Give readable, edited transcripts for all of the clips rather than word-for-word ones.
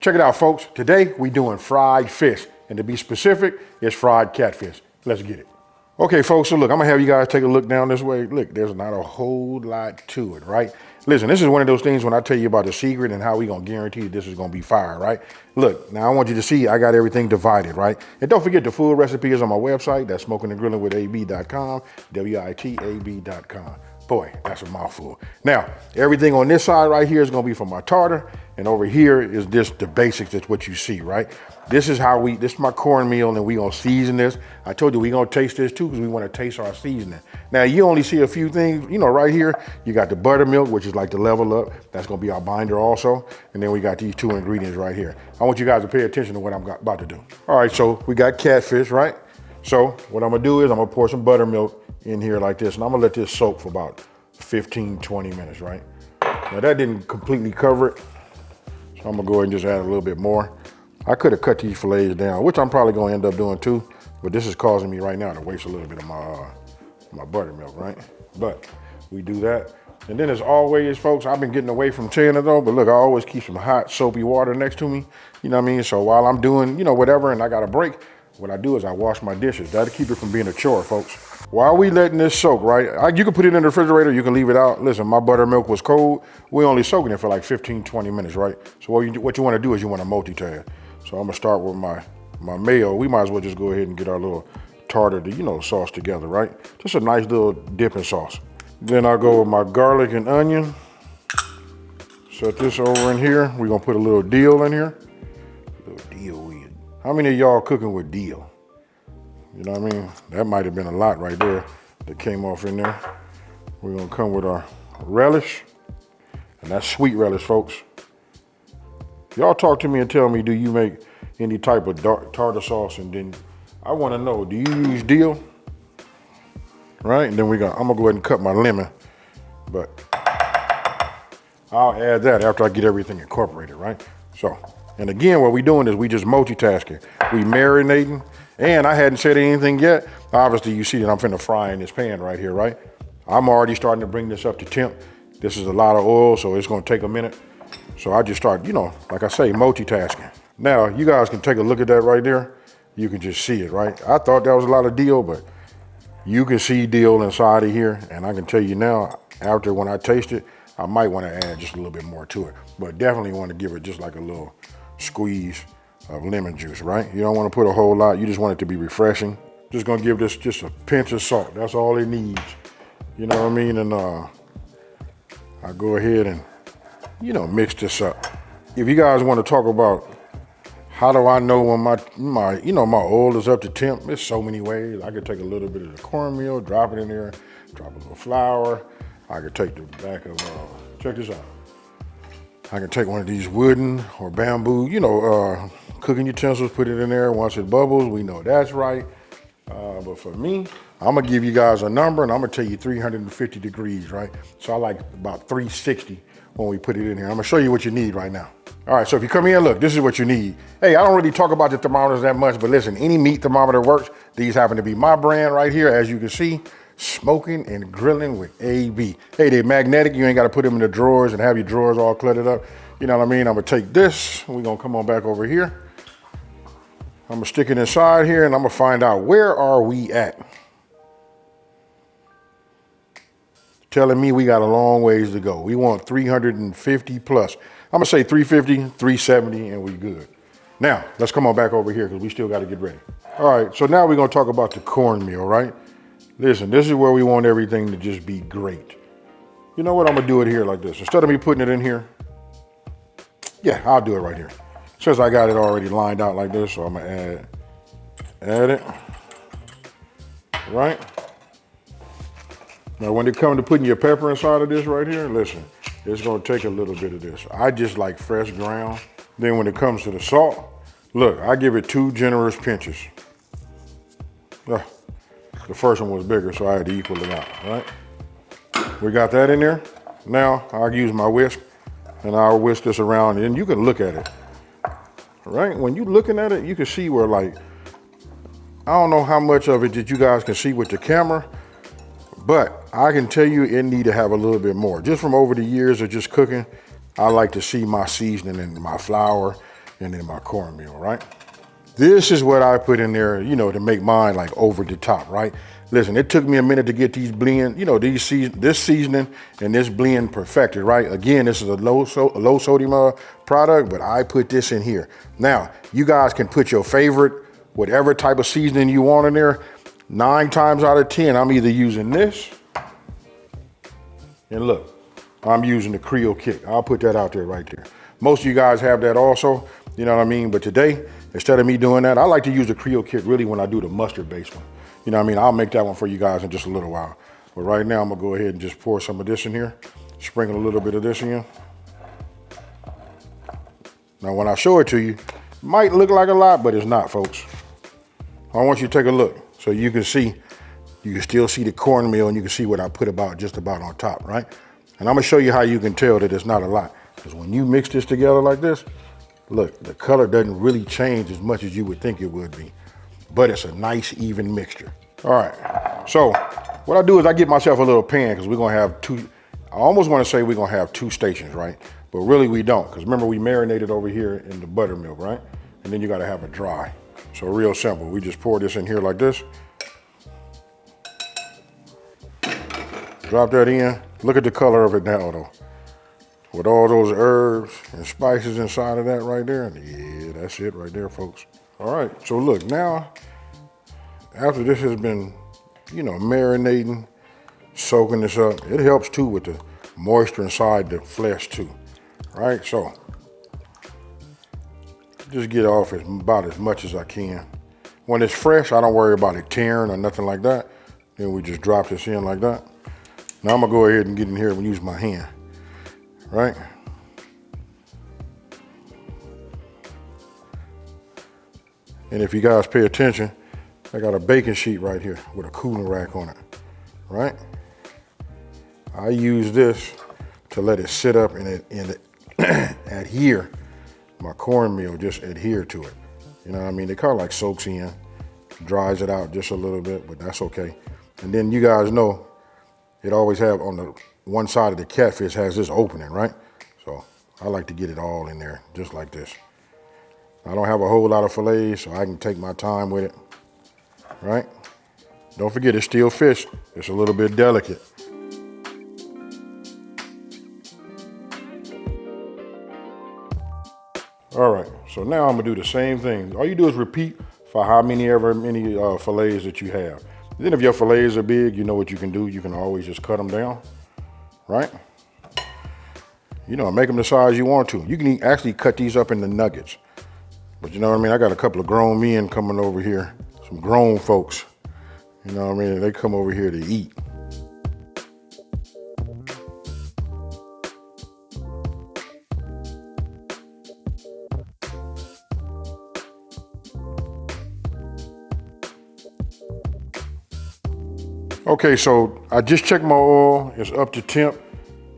Check it out, folks. Today we doing fried fish, and to be specific, it's fried catfish. Let's get it. Okay, folks, so look, I'm gonna have you guys take a look down this way. Look, there's not a whole lot to it, right? Listen, this is one of those things when I tell you about the secret and how we gonna guarantee this is gonna be fire, right? Look, now I want you to see I got everything divided, right? And don't forget the full recipe is on my website. That's smokinandgrillin.ab.com, WITAB.com. Boy, that's a mouthful. Now, everything on this side right here is gonna be for my tartar, and over here is just the basics, that's what you see, right? This is my cornmeal, and we gonna season this. I told you we gonna taste this too, because we wanna taste our seasoning. Now, you only see a few things, right here, you got the buttermilk, which is like the level up. That's gonna be our binder also. And then we got these two ingredients right here. I want you guys to pay attention to what I'm about to do. All right, so we got catfish, right? So what I'm gonna do is I'm gonna pour some buttermilk in here like this, and I'm gonna let this soak for about 15, 20 minutes, right? Now that didn't completely cover it, so I'm gonna go ahead and just add a little bit more. I could have cut these fillets down, which I'm probably gonna end up doing too, but this is causing me right now to waste a little bit of my buttermilk, right? But we do that. And then as always, folks, I've been getting away from saying it though, but look, I always keep some hot soapy water next to me, you know what I mean? So while I'm doing, whatever, and I got a break, what I do is I wash my dishes. That'll keep it from being a chore, folks. While we letting this soak, right? You can put it in the refrigerator, you can leave it out. Listen, my buttermilk was cold. We only soaking it for like 15, 20 minutes, right? So what you wanna do is you wanna multitask. So I'm gonna start with my mayo. We might as well just go ahead and get our little tartar, sauce together, right? Just a nice little dipping sauce. Then I'll go with my garlic and onion. Set this over in here. We're gonna put a little dill in here. A little dill. How many of y'all cooking with dill? You know what I mean? That might have been a lot right there that came off in there. We're gonna come with our relish, and that's sweet relish, folks. Y'all talk to me and tell me, do you make any type of tartar sauce? And then I wanna know, do you use dill? Right, and then I'm gonna go ahead and cut my lemon, but I'll add that after I get everything incorporated, right? So, and again, what we doing is we just multitasking. We marinating, and I hadn't said anything yet. Obviously, you see that I'm finna fry in this pan right here, right? I'm already starting to bring this up to temp. This is a lot of oil, so it's gonna take a minute. So I just start, like I say, multitasking. Now, you guys can take a look at that right there. You can just see it, right? I thought that was a lot of dill, but you can see dill inside of here, and I can tell you now, after when I taste it, I might wanna add just a little bit more to it, but definitely wanna give it just like a little squeeze of lemon juice, right? You don't want to put a whole lot. You just want it to be refreshing. Just gonna give this just a pinch of salt. That's all it needs. You know what I mean? And I go ahead and, mix this up. If you guys want to talk about how do I know when my oil is up to temp, there's so many ways. I could take a little bit of the cornmeal, drop it in there, drop a little flour. I could take the back of, check this out. I can take one of these wooden or bamboo, cooking utensils, put it in there. Once it bubbles, we know that's right. But for me, I'm gonna give you guys a number, and I'm gonna tell you 350 degrees, right? So I like about 360 when we put it in here. I'm gonna show you what you need right now. All right, so if you come here, look, this is what you need. Hey, I don't really talk about the thermometers that much, but listen, any meat thermometer works. These happen to be my brand right here, as you can see. Smoking and Grillin with AB. Hey, they're magnetic. You ain't got to put them in the drawers and have your drawers all cluttered up. You know what I mean? I'm going to take this. We're going to come on back over here. I'm going to stick it inside here, and I'm going to find out where are we at. Telling me we got a long ways to go. We want 350 plus. I'm going to say 350, 370, and we good. Now, let's come on back over here because we still got to get ready. All right, so now we're going to talk about the cornmeal, right? Listen, this is where we want everything to just be great. You know what? I'm gonna do it here like this. Instead of me putting it in here, yeah, I'll do it right here. Since I got it already lined out like this, so I'm gonna add it, right? Now, when it comes to putting your pepper inside of this right here, listen, it's gonna take a little bit of this. I just like fresh ground. Then when it comes to the salt, look, I give it 2 generous pinches. The first one was bigger, so I had to equal it out, right? We got that in there. Now, I'll use my whisk, and I'll whisk this around, and you can look at it, right? When you're looking at it, you can see where, like, I don't know how much of it that you guys can see with the camera, but I can tell you it need to have a little bit more. Just from over the years of just cooking, I like to see my seasoning and my flour and then my cornmeal, right? This is what I put in there, you know, to make mine like over the top, right? Listen, it took me a minute to get these blend, you know, this seasoning and this blend perfected, right? Again, this is a low sodium product, but I put this in here. Now, you guys can put your favorite, whatever type of seasoning you want in there. 9 times out of 10, I'm either using this, and look, I'm using the Creole Kick. I'll put that out there right there. Most of you guys have that also, you know what I mean? But today, instead of me doing that, I like to use the Creole Kick really when I do the mustard-based one. You know what I mean? I'll make that one for you guys in just a little while. But right now, I'm gonna go ahead and just pour some of this in here, sprinkle a little bit of this in. Now, when I show it to you, it might look like a lot, but it's not, folks. I want you to take a look so you can see, you can still see the cornmeal and you can see what I put just about on top, right? And I'm gonna show you how you can tell that it's not a lot. Because when you mix this together like this, look, the color doesn't really change as much as you would think it would be, but it's a nice even mixture. All right, so what I do is I get myself a little pan because we're gonna have I almost wanna say we're gonna have 2 stations, right? But really we don't, because remember we marinated over here in the buttermilk, right? And then you gotta have it dry. So real simple, we just pour this in here like this. Drop that in. Look at the color of it now though. With all those herbs and spices inside of that right there. Yeah, that's it right there, folks. All right, so look, now, after this has been, you know, marinating, soaking this up, it helps too with the moisture inside the flesh too, right? So, just get off about as much as I can. When it's fresh, I don't worry about it tearing or nothing like that. Then we just drop this in like that. Now I'm gonna go ahead and get in here and use my hand, right? And if you guys pay attention, I got a baking sheet right here with a cooling rack on it, right? I use this to let it sit up and it adhere. My cornmeal just adhere to it. You know what I mean? It kind of like soaks in, dries it out just a little bit, but that's okay. And then you guys know, it always have on the one side of the catfish has this opening, right? So I like to get it all in there, just like this. I don't have a whole lot of fillets, so I can take my time with it, right? Don't forget, it's still fish. It's a little bit delicate. All right, so now I'm gonna do the same thing. All you do is repeat for however many fillets that you have. Then if your fillets are big, you know what you can do. You can always just cut them down, right? You know, make them the size you want to. You can actually cut these up into nuggets. But you know what I mean? I got a couple of grown men coming over here, some grown folks. You know what I mean? They come over here to eat. Okay, so I just checked my oil. It's up to temp.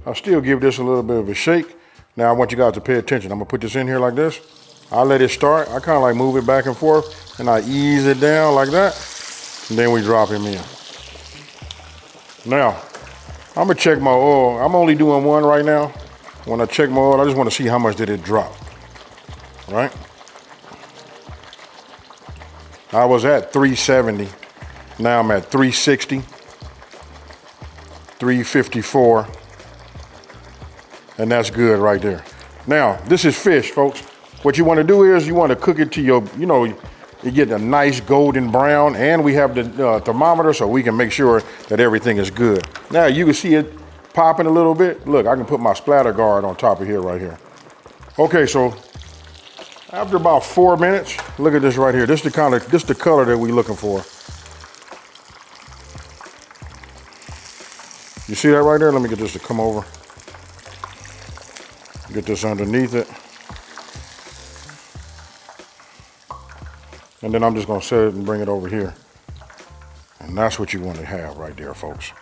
I'll still give this a little bit of a shake. Now I want you guys to pay attention. I'm gonna put this in here like this. I let it start. I kind of like move it back and forth and I ease it down like that. And then we drop him in. Now, I'm gonna check my oil. I'm only doing one right now. When I check my oil, I just wanna see how much did it drop, right? I was at 370. Now I'm at 360. 354, and that's good right there. Now, this is fish, folks. What you want to do is you want to cook it to your, you know, you get a nice golden brown, and we have the thermometer so we can make sure that everything is good. Now, you can see it popping a little bit. Look, I can put my splatter guard on top of here right here. Okay, so after about 4 minutes, look at this right here. This is the color that we're looking for. You see that right there? Let me get this to come over. Get this underneath it. And then I'm just gonna set it and bring it over here. And that's what you want to have right there, folks.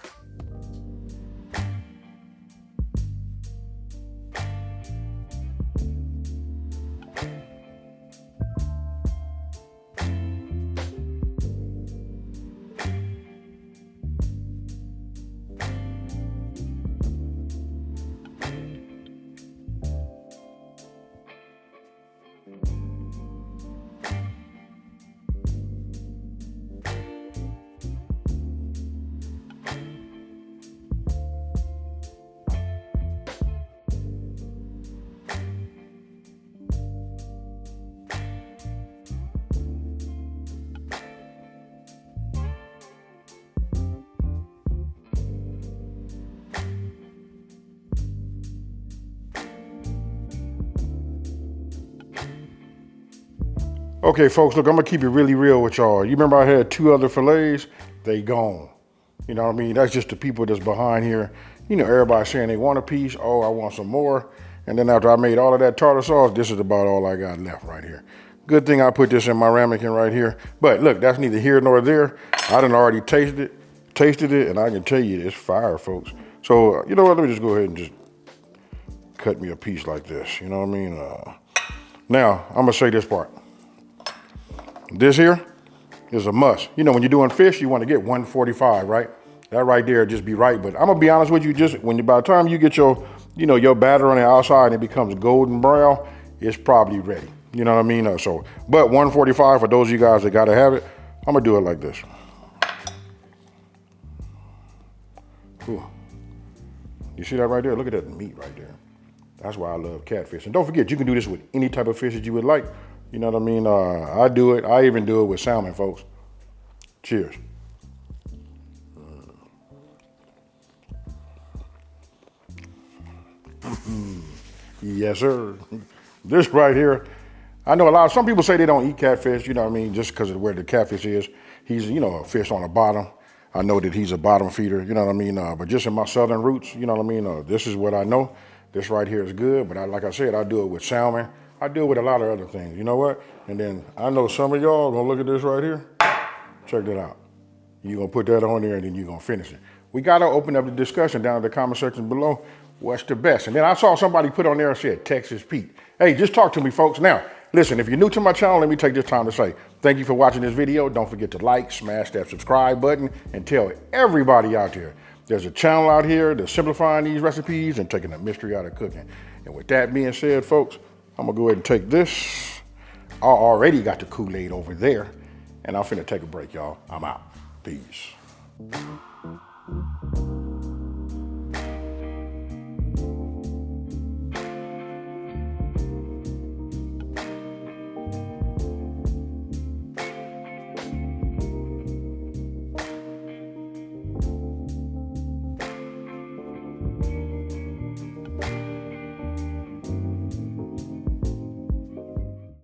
Okay, folks, look, I'm gonna keep it really real with y'all. You remember I had 2 other fillets? They gone. You know what I mean? That's just the people that's behind here. You know, everybody saying they want a piece. Oh, I want some more. And then after I made all of that tartar sauce, this is about all I got left right here. Good thing I put this in my ramekin right here. But look, that's neither here nor there. I done already tasted it, and I can tell you it's fire, folks. So, you know what? Let me just go ahead and just cut me a piece like this. You know what I mean? Now, I'm gonna say this part. This here is a must. You know, when you're doing fish, you want to get 145, right? That right there just be right. But I'm gonna be honest with you, just by the time you get your, you know, your batter on the outside and it becomes golden brown, it's probably ready. You know what I mean? But 145 for those of you guys that gotta have it, I'm gonna do it like this. Ooh. You see that right there? Look at that meat right there. That's why I love catfish. And don't forget, you can do this with any type of fish that you would like. You know what I mean? I do it. I even do it with salmon, folks. Cheers. Yes, sir. This right here, I know some people say they don't eat catfish, you know what I mean, just because of where the catfish is. He's, you know, a fish on the bottom. I know that he's a bottom feeder, you know what I mean? But just in my southern roots, you know what I mean? This is what I know. This right here is good, but like I said, I do it with salmon. I do it with a lot of other things, you know what? And then I know some of y'all gonna look at this right here. Check that out. You're gonna put that on there and then you're gonna finish it. We gotta open up the discussion down in the comment section below. What's the best? And then I saw somebody put on there and said, Texas Pete. Hey, just talk to me, folks. Now, listen, if you're new to my channel, let me take this time to say, thank you for watching this video. Don't forget to like, smash that subscribe button, and tell everybody out there, there's a channel out here that's simplifying these recipes and taking the mystery out of cooking. And with that being said, folks, I'm gonna go ahead and take this. I already got the Kool-Aid over there, and I'm finna take a break, y'all. I'm out. Peace.